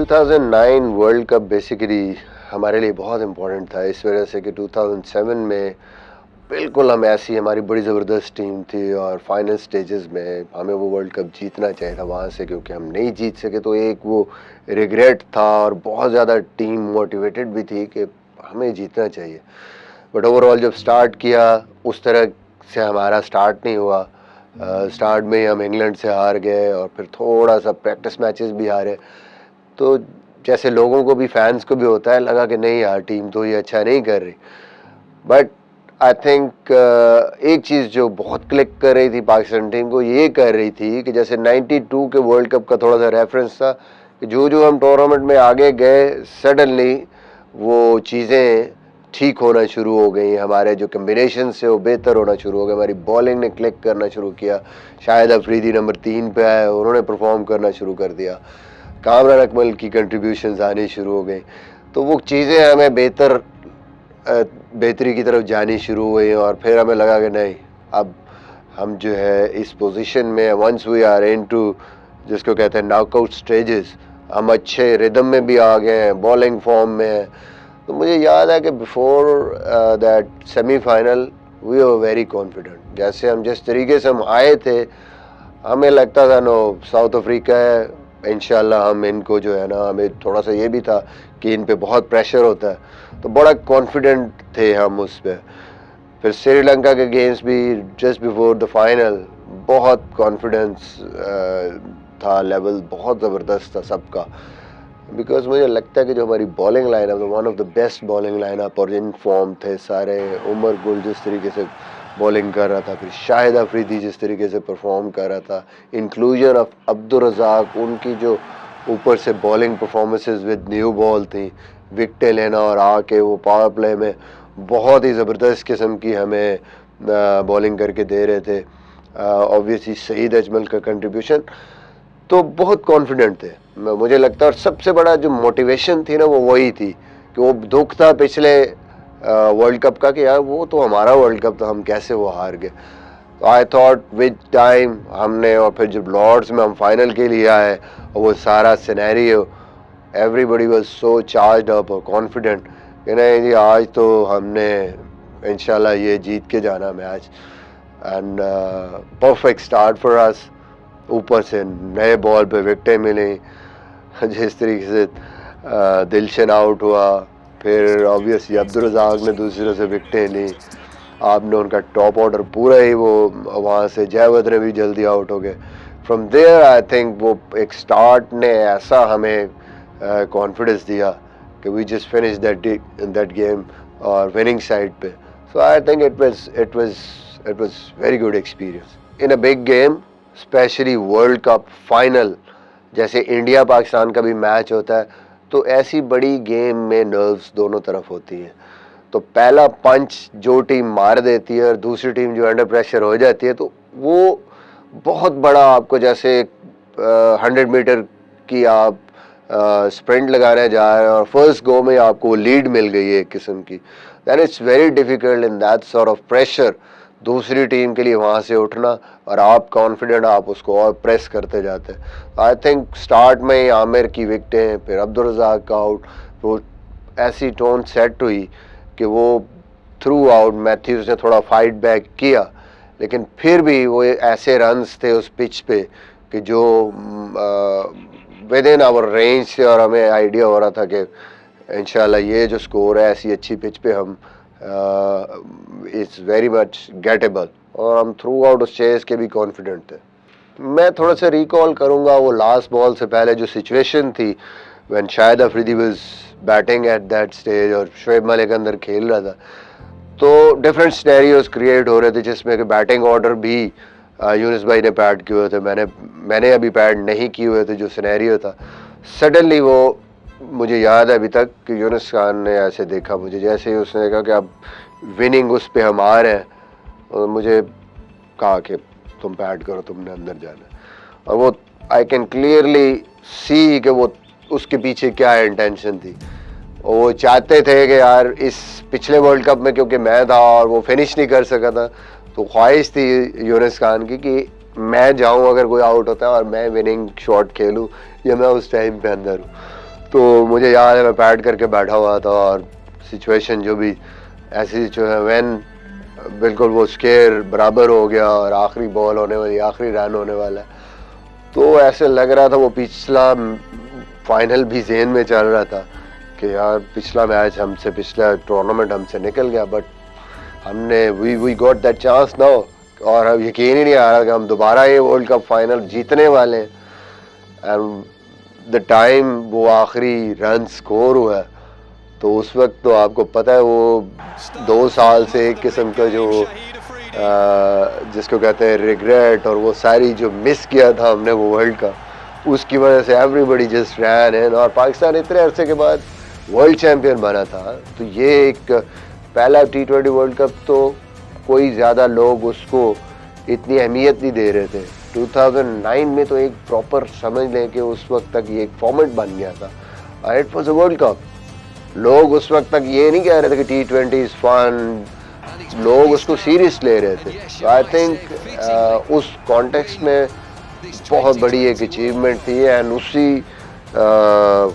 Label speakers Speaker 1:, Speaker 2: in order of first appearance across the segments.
Speaker 1: 2009 world cup basically हमारे लिए बहुत इम्पोर्टेंट था, इस वजह से कि 2007 में बिल्कुल हम ऐसी हमारी बड़ी ज़बरदस्त टीम थी और फाइनल स्टेजेस में हमें वो वर्ल्ड कप जीतना चाहिए था वहाँ से, क्योंकि हम नहीं जीत सके तो एक वो रिग्रेट था और बहुत ज़्यादा टीम मोटिवेटेड भी थी कि हमें जीतना चाहिए। बट ओवरऑल जब स्टार्ट किया उस तरह से हमारा स्टार्ट नहीं हुआ। स्टार्ट में ही हम इंग्लैंड से हार गए और फिर थोड़ा सा प्रैक्टिस मैचेस भी हारे। तो जैसे लोगों को भी, फैंस को भी होता है, लगा कि नहीं यार टीम तो ये अच्छा नहीं कर रही। बट आई थिंक एक चीज़ जो बहुत क्लिक कर रही थी पाकिस्तान टीम को, ये कर रही थी कि जैसे 92 के वर्ल्ड कप का थोड़ा सा रेफरेंस था कि जो जो हम टूर्नामेंट में आगे गए सडनली वो चीज़ें ठीक होना शुरू हो गई। हमारे जो कम्बिनेशन से वो बेहतर होना शुरू हो गए, हमारी बॉलिंग ने क्लिक करना शुरू किया। शाहिद अफरीदी नंबर 3 पे आए, उन्होंने परफॉर्म करना शुरू कर दिया। कामरान अकमल की कंट्रीब्यूशंस आनी शुरू हो गई। तो वो चीज़ें हमें बेहतरी की तरफ जानी शुरू हुई और फिर हमें लगा कि नहीं, अब हम जो है इस पोजीशन में, वंस वी आर इनटू जिसको कहते हैं नॉकआउट स्टेजेस, हम अच्छे रिदम में भी आ गए हैं, बॉलिंग फॉर्म में है। तो मुझे याद है कि before that semifinal we were very confident. जैसे हम जिस तरीके से हम आए थे, हमें लगता था नो साउथ अफ्रीका है, इंशाल्लाह हम इनको जो है ना, हमें थोड़ा सा ये भी था कि इन पे बहुत प्रेशर होता है, तो बड़ा कॉन्फिडेंट थे हम उस पर। फिर श्रीलंका के गेम्स भी जस्ट बिफोर द फाइनल बहुत कॉन्फिडेंस था, लेवल बहुत ज़बरदस्त था सबका। बिकॉज मुझे लगता है कि जो हमारी bowling lineup, one of the best bowling lineup, और इन फॉर्म थे सारे। उमर गुल जिस तरीके से बॉलिंग कर रहा था, फिर शाहिद अफरीदी जिस तरीके से परफॉर्म कर रहा था, इंक्लूजन ऑफ अब्दुल रज़ाक, उनकी जो ऊपर से bowling performances with new ball थी, विकटें लेना और आके वो पावर प्ले में बहुत ही ज़बरदस्त किस्म की हमें बॉलिंग करके दे रहे थे। ऑब्वियसली सईद अजमल का कंट्रीब्यूशन, तो बहुत कॉन्फिडेंट थे मुझे लगता है। और सबसे बड़ा जो मोटिवेशन थी ना वो वही थी कि वो दुख था पिछले वर्ल्ड कप का कि यार वो तो हमारा वर्ल्ड कप था, हम कैसे वो हार गए। तो आई थॉट विद टाइम हमने, और फिर जब लॉर्ड्स में हम फाइनल के लिए आए और वो सारा scenario, everybody was so charged up और कॉन्फिडेंट कि नहीं जी आज तो हमने इंशाल्लाह ये जीत के जाना match. And perfect start for us. ऊपर से नए बॉल पे विकटें मिली, जिस तरीके से दिलशन आउट हुआ, फिर ऑब्वियसली अब्दुल रज़ाक ने दूसरी तरफ से विकटें ली। आपने उनका टॉप ऑर्डर पूरा ही वो वहाँ से जयवद ने भी जल्दी आउट हो गए। फ्रॉम देयर आई थिंक वो एक स्टार्ट ने ऐसा हमें कॉन्फिडेंस दिया कि we just finish that game और विनिंग साइड पे। So I think it was very good experience in a big game, specially world cup final. जैसे इंडिया पाकिस्तान का भी मैच होता है, तो ऐसी बड़ी गेम में नर्व्स दोनों तरफ होती हैं। तो पहला पंच जो टीम मार देती है और दूसरी टीम जो अंडर प्रेशर हो जाती है, तो वो बहुत बड़ा, आपको जैसे 100 मीटर की आप स्प्रिंट लगाने जा रहे हैं और फर्स्ट गो में आपको लीड मिल गई है एक किस्म की, then it's very difficult in that sort of pressure दूसरी टीम के लिए वहाँ से उठना, और आप कॉन्फिडेंट, आप उसको और प्रेस करते जाते हैं। आई थिंक स्टार्ट में ही आमिर की विकटें, फिर अब्दुल रज़ाक का आउट, वो ऐसी टोन सेट हुई कि वो थ्रू आउट मैथ्यूज ने थोड़ा फाइट बैक किया, लेकिन फिर भी वो ऐसे रन्स थे उस पिच पे कि जो विद इन आवर रेंज से, और हमें आइडिया हो रहा था कि इंशाल्लाह ये जो स्कोर है ऐसी अच्छी पिच पे हम इट्स वेरी मच गेटेबल, और हम थ्रू आउट उस चेस के भी कॉन्फिडेंट थे। मैं थोड़ा सा रिकॉल करूँगा वो लास्ट बॉल से पहले जो सिचुएशन थी when Shahid Afridi was batting at that stage और शोएब मलिक अंदर खेल रहा था। तो डिफरेंट सिनेरियोज क्रिएट हो रहे थे जिसमें कि बैटिंग ऑर्डर भी यूनुस भाई ने पैड किए हुए थे, मैंने अभी पैड नहीं किए हुए थे। जो सिनेरियो था सडनली वो, मुझे याद है अभी तक कि यूनुस खान ने ऐसे देखा मुझे, जैसे ही उसने देखा कि अब विनिंग उस पे हम आ रहे हैं, और मुझे कहा कि तुम पैड करो, तुमने अंदर जाना है। और वो आई कैन क्लियरली सी कि वो उसके पीछे क्या इंटेंशन थी। और वो चाहते थे कि यार इस पिछले वर्ल्ड कप में क्योंकि मैं था और वो फिनिश नहीं कर सका था, तो ख्वाहिश थी यूनुस खान की कि मैं जाऊं अगर कोई आउट होता है और मैं विनिंग शॉट खेलूं, या मैं उस टाइम पे अंदर हूँ। तो मुझे याद है मैं पैड करके बैठा हुआ था और सिचुएशन जो भी ऐसी जो है वैन बिल्कुल वो स्केयर बराबर हो गया और आखिरी बॉल होने वाली, आखिरी रन होने वाला है, तो ऐसे लग रहा था वो पिछला फाइनल भी ज़हन में चल रहा था कि यार पिछला मैच हमसे, पिछला टूर्नामेंट हमसे निकल गया, बट हमने we got that chance now, और अब यकीन ही नहीं आ रहा कि हम दोबारा ये वर्ल्ड कप फाइनल जीतने वाले हैं। एंड द टाइम वो आखिरी रन स्कोर हुआ है, तो उस वक्त तो आपको पता है वो 2 साल से एक किस्म का जो जिसको कहते हैं रिग्रेट, और वो सारी जो मिस किया था हमने वो वर्ल्ड कप, उसकी वजह से एवरीबॉडी जस्ट रैन इन, और पाकिस्तान इतने अरसे के बाद वर्ल्ड चैम्पियन बना था। तो ये एक पहला T20 वर्ल्ड कप, तो कोई ज़्यादा लोग उसको इतनी अहमियत नहीं दे रहे थे। 2009 में तो एक प्रॉपर समझ लें कि उस वक्त तक ये एक फॉर्मेट बन गया था, it was a world cup. लोग उस वक्त तक ये नहीं कह रहे थे कि T20 इज़ फन, लोग उसको सीरियस ले रहे थे। तो आई थिंक उस कॉन्टेक्स्ट में बहुत बड़ी एक अचीवमेंट थी, एंड उसी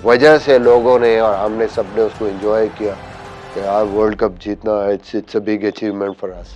Speaker 1: वजह से लोगों ने और हमने सब ने उसको एंजॉय किया कि यार वर्ल्ड कप जीतना, it's a big achievement for us.